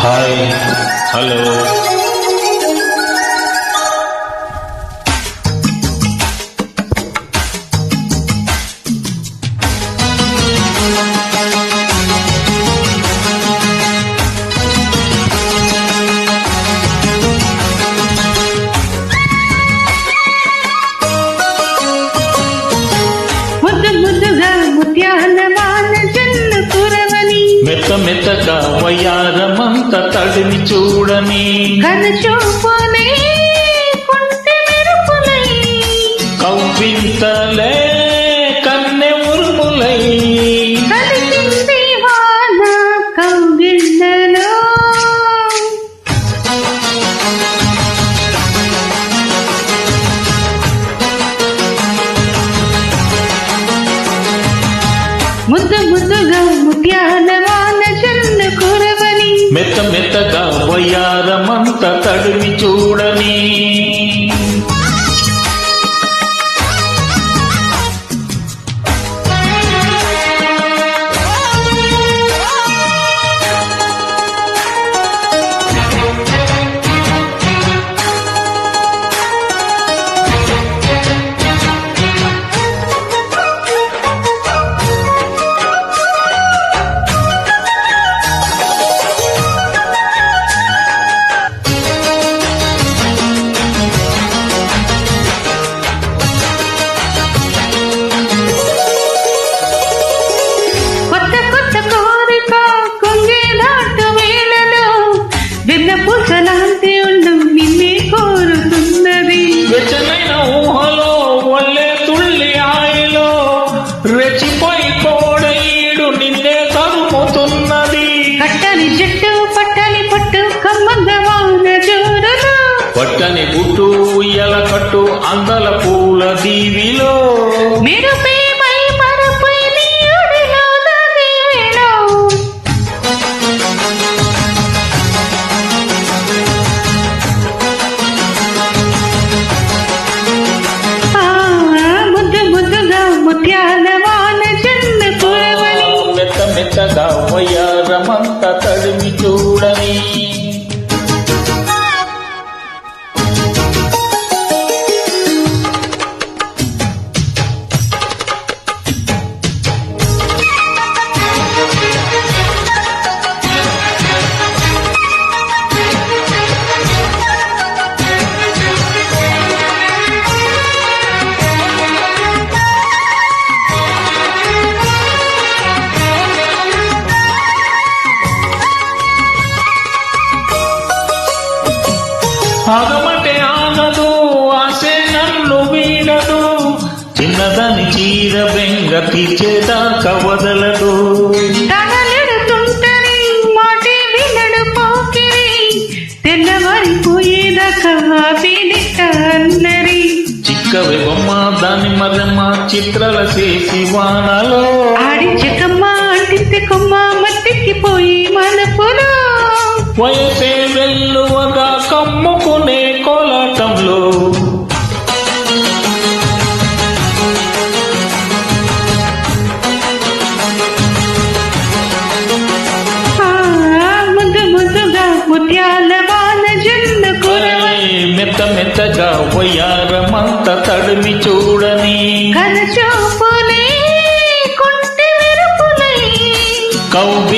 hi hello మెత్త మెత్తగా వయ్యారమంత తడిని చూడని కవ్వింతలే కన్నె ఉరుములై ముద్దు ముద్దుగా ముత్యాల వాన జల్లు కురవని మెత్త మెత్తగా వయ్యారమంత తడిని చూడని పూసలాంటి ఉండం నిన్నే కోరుతున్నది వెచ్చనైన ఊహలో వల్లే తుళ్ళి ఆయిలో రెచ్చిపోయి కోడీడు నిన్నే తరుముతున్నది కట్టని జట్టు పట్టని పట్టు కమ్మంద వాన జోరులో పట్టని గుట్టు ఉయ్యల కట్టు అందల పూల దీవిలో మీరు ప్రేమై మరపోయి నీ ఒడిలో దాని వేళ ముత్యాల వాన జల్లు కురవని మెత్త మెత్తగా వయ్యారమంత తడిమి చూడని ఆగమంటే ఆగదు ఆసే నన్ను వీడదు చిన్నదాని చీర బెంగ తీర్చేదాకా వదలదు తగలెడుతుంటరి మాటి వినడు పోకిరి తెల్లవారిపోయేదాకా ఆపినిట్ట అన్నరి చిక్కవి బొమ్మ దాని మరమ్మ చిత్రాల చేసి వానలో ఆడి చెక్కమ్మ అంటింది కొమ్మ మట్టికిపోయి మనపులో వయసే వెల్లువగా కమ్ముకునే కోలాటంలో ముద్దు ముద్దుగా ముత్యాల వాన జల్లు కురవని మెత్త మెత్తగా వయ్యారమంత తడిమి చూడని కనచూపులే కుంటి మెరుపులై కవ్వి